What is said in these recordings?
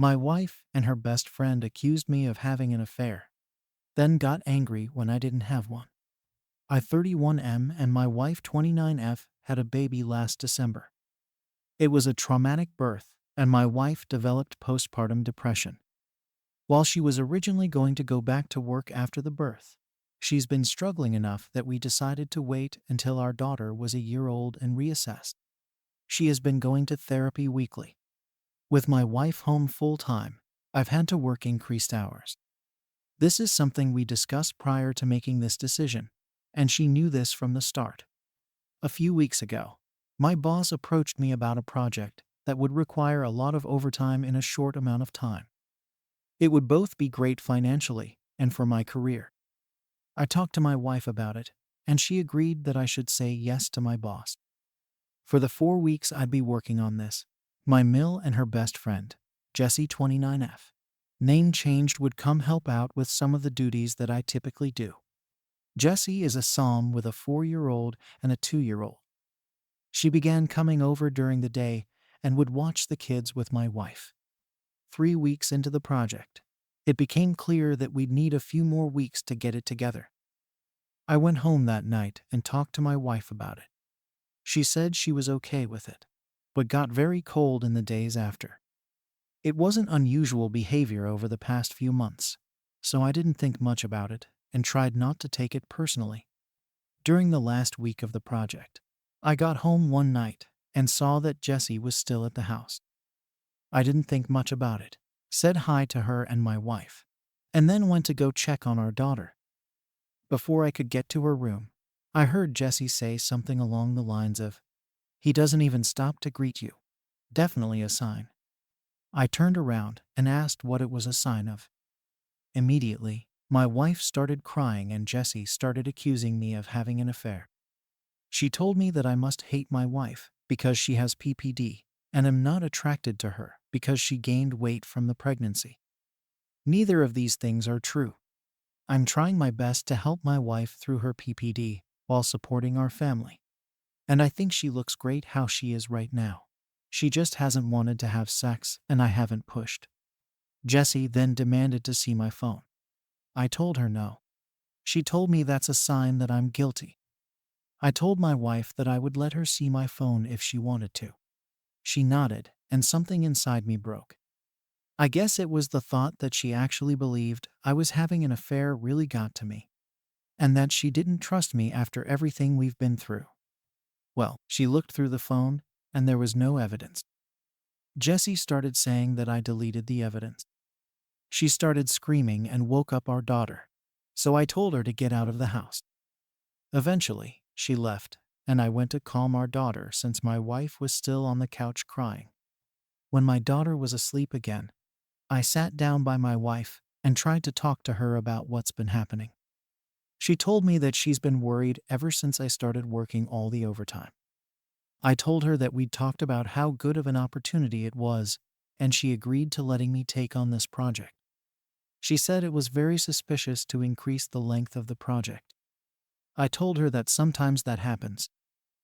My wife and her best friend accused me of having an affair, then got angry when I didn't have one. I 31M and my wife 29F had a baby last December. It was a traumatic birth, and my wife developed postpartum depression. While she was originally going to go back to work after the birth, she's been struggling enough that we decided to wait until our daughter was a year old and reassess. She has been going to therapy weekly. With my wife home full-time, I've had to work increased hours. This is something we discussed prior to making this decision, and she knew this from the start. A few weeks ago, my boss approached me about a project that would require a lot of overtime in a short amount of time. It would both be great financially and for my career. I talked to my wife about it, and she agreed that I should say yes to my boss. For the 4 weeks I'd be working on this, my Mill and her best friend, Jessie 29F, name changed, would come help out with some of the duties that I typically do. Jessie is a Psalm with a 4-year-old and a 2-year-old. She began coming over during the day and would watch the kids with my wife. 3 weeks into the project, it became clear that we'd need a few more weeks to get it together. I went home that night and talked to my wife about it. She said she was okay with it, but got very cold in the days after. It wasn't unusual behavior over the past few months, so I didn't think much about it and tried not to take it personally. During the last week of the project, I got home one night and saw that Jessie was still at the house. I didn't think much about it, said hi to her and my wife, and then went to go check on our daughter. Before I could get to her room, I heard Jessie say something along the lines of, "He doesn't even stop to greet you. Definitely a sign." I turned around and asked what it was a sign of. Immediately, my wife started crying and Jessie started accusing me of having an affair. She told me that I must hate my wife because she has PPD and am not attracted to her because she gained weight from the pregnancy. Neither of these things are true. I'm trying my best to help my wife through her PPD while supporting our family. And I think she looks great how she is right now. She just hasn't wanted to have sex and I haven't pushed. Jessie then demanded to see my phone. I told her no. She told me that's a sign that I'm guilty. I told my wife that I would let her see my phone if she wanted to. She nodded, and something inside me broke. I guess it was the thought that she actually believed I was having an affair really got to me, and that she didn't trust me after everything we've been through. Well, she looked through the phone, and there was no evidence. Jessie started saying that I deleted the evidence. She started screaming and woke up our daughter, so I told her to get out of the house. Eventually, she left, and I went to calm our daughter since my wife was still on the couch crying. When my daughter was asleep again, I sat down by my wife and tried to talk to her about what's been happening. She told me that she's been worried ever since I started working all the overtime. I told her that we'd talked about how good of an opportunity it was, and she agreed to letting me take on this project. She said it was very suspicious to increase the length of the project. I told her that sometimes that happens.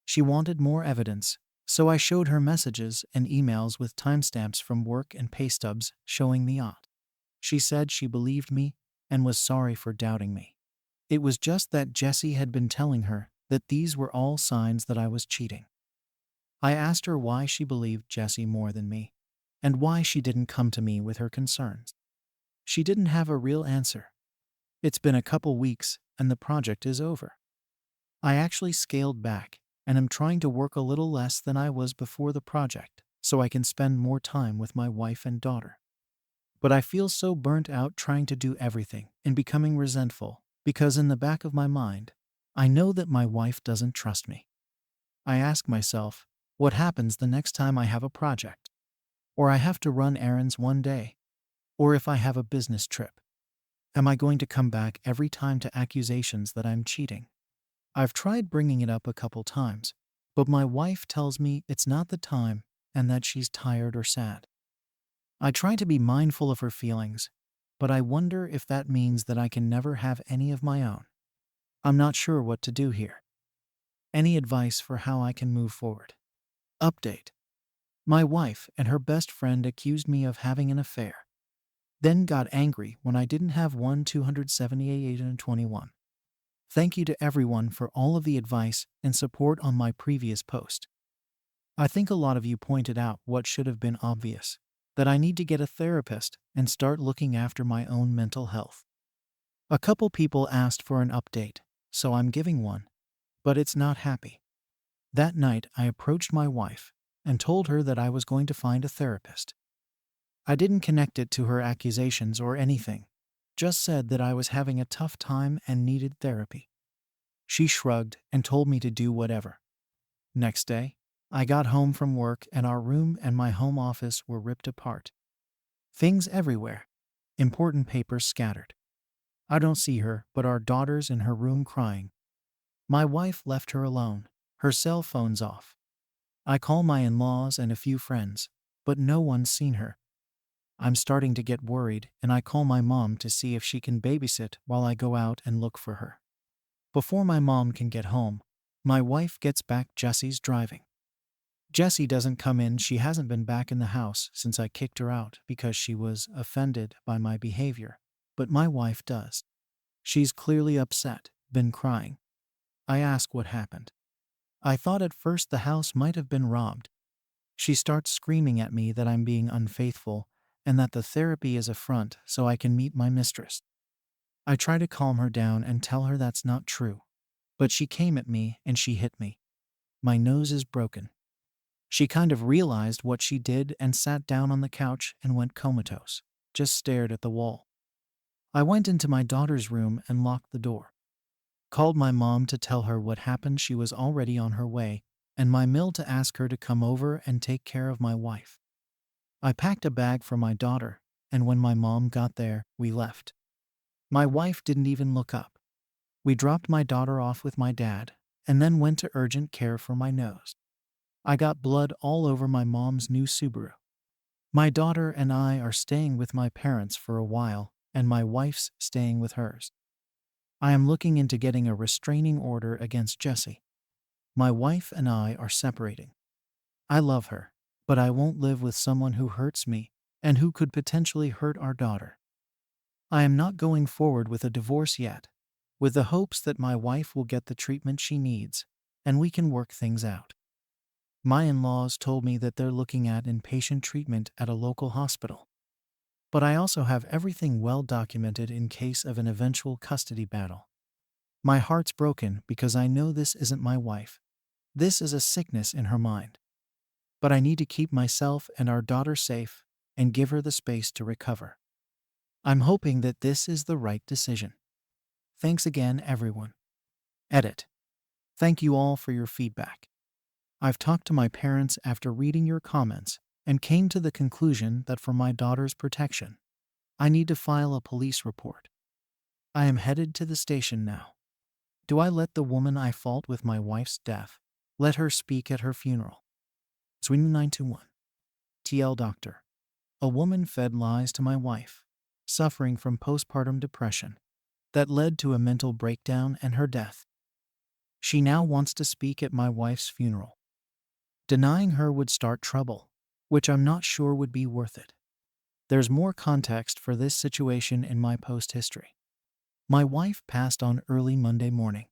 She wanted more evidence, so I showed her messages and emails with timestamps from work and pay stubs showing the odd. She said she believed me and was sorry for doubting me. It was just that Jessie had been telling her that these were all signs that I was cheating. I asked her why she believed Jessie more than me, and why she didn't come to me with her concerns. She didn't have a real answer. It's been a couple weeks and the project is over. I actually scaled back and am trying to work a little less than I was before the project so I can spend more time with my wife and daughter. But I feel so burnt out trying to do everything and becoming resentful because in the back of my mind, I know that my wife doesn't trust me. I ask myself, what happens the next time I have a project? Or I have to run errands one day? Or if I have a business trip? Am I going to come back every time to accusations that I'm cheating? I've tried bringing it up a couple times, but my wife tells me it's not the time and that she's tired or sad. I try to be mindful of her feelings, but I wonder if that means that I can never have any of my own. I'm not sure what to do here. Any advice for how I can move forward? Update. My wife and her best friend accused me of having an affair, then got angry when I didn't have one. 278 and 21. Thank you to everyone for all of the advice and support on my previous post. I think a lot of you pointed out what should have been obvious, that I need to get a therapist and start looking after my own mental health. A couple people asked for an update, so I'm giving one, but it's not happy. That night, I approached my wife and told her that I was going to find a therapist. I didn't connect it to her accusations or anything, just said that I was having a tough time and needed therapy. She shrugged and told me to do whatever. Next day, I got home from work and our room and my home office were ripped apart. Things everywhere. Important papers scattered. I don't see her, but our daughter's in her room crying. My wife left her alone. Her cell phone's off. I call my in-laws and a few friends, but no one's seen her. I'm starting to get worried and I call my mom to see if she can babysit while I go out and look for her. Before my mom can get home, my wife gets back. Jesse's driving. Jessie doesn't come in. She hasn't been back in the house since I kicked her out because she was offended by my behavior, but my wife does. She's clearly upset, been crying. I ask what happened. I thought at first the house might have been robbed. She starts screaming at me that I'm being unfaithful and that the therapy is a front so I can meet my mistress. I try to calm her down and tell her that's not true, but she came at me and she hit me. My nose is broken. She kind of realized what she did and sat down on the couch and went comatose, just stared at the wall. I went into my daughter's room and locked the door. Called my mom to tell her what happened. She was already on her way, and my mill to ask her to come over and take care of my wife. I packed a bag for my daughter, and when my mom got there, we left. My wife didn't even look up. We dropped my daughter off with my dad, and then went to urgent care for my nose. I got blood all over my mom's new Subaru. My daughter and I are staying with my parents for a while, and my wife's staying with hers. I am looking into getting a restraining order against Jessie. My wife and I are separating. I love her, but I won't live with someone who hurts me and who could potentially hurt our daughter. I am not going forward with a divorce yet, with the hopes that my wife will get the treatment she needs and we can work things out. My in-laws told me that they're looking at inpatient treatment at a local hospital. But I also have everything well documented in case of an eventual custody battle. My heart's broken because I know this isn't my wife. This is a sickness in her mind. But I need to keep myself and our daughter safe and give her the space to recover. I'm hoping that this is the right decision. Thanks again, everyone. Edit. Thank you all for your feedback. I've talked to my parents after reading your comments and came to the conclusion that for my daughter's protection, I need to file a police report. I am headed to the station now. Do I let the woman I fault with my wife's death, let her speak at her funeral? Sweden 921. TL Doctor. A woman fed lies to my wife, suffering from postpartum depression, that led to a mental breakdown and her death. She now wants to speak at my wife's funeral. Denying her would start trouble, which I'm not sure would be worth it. There's more context for this situation in my post history. My wife passed on early Monday morning,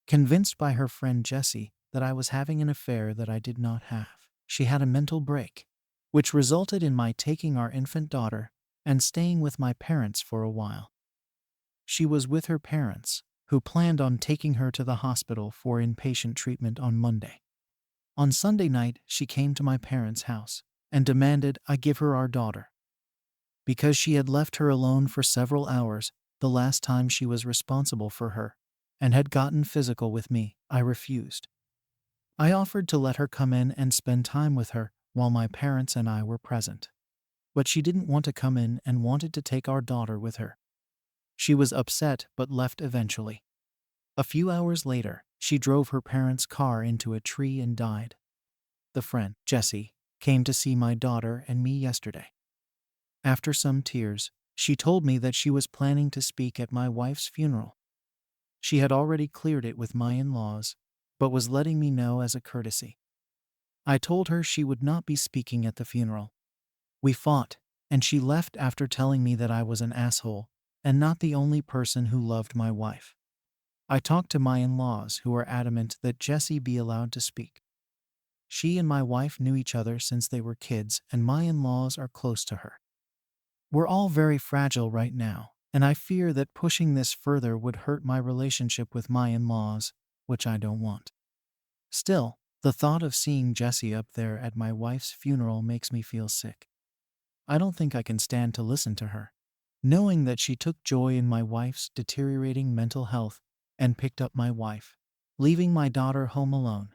convinced by her friend Jessie that I was having an affair that I did not have. She had a mental break, which resulted in my taking our infant daughter and staying with my parents for a while. She was with her parents, who planned on taking her to the hospital for inpatient treatment on Monday. On Sunday night, she came to my parents' house and demanded I give her our daughter. Because she had left her alone for several hours the last time she was responsible for her and had gotten physical with me, I refused. I offered to let her come in and spend time with her while my parents and I were present. But she didn't want to come in and wanted to take our daughter with her. She was upset but left eventually. A few hours later, she drove her parents' car into a tree and died. The friend, Jessie, came to see my daughter and me yesterday. After some tears, she told me that she was planning to speak at my wife's funeral. She had already cleared it with my in-laws, but was letting me know as a courtesy. I told her she would not be speaking at the funeral. We fought, and she left after telling me that I was an asshole and not the only person who loved my wife. I talked to my in-laws, who are adamant that Jessie be allowed to speak. She and my wife knew each other since they were kids, and my in-laws are close to her. We're all very fragile right now, and I fear that pushing this further would hurt my relationship with my in-laws, which I don't want. Still, the thought of seeing Jessie up there at my wife's funeral makes me feel sick. I don't think I can stand to listen to her, knowing that she took joy in my wife's deteriorating mental health and picked up my wife, leaving my daughter home alone.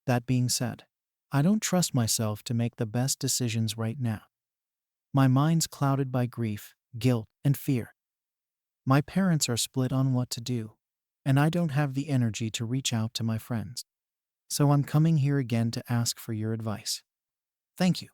That being said, I don't trust myself to make the best decisions right now. My mind's clouded by grief, guilt, and fear. My parents are split on what to do, and I don't have the energy to reach out to my friends. So I'm coming here again to ask for your advice. Thank you.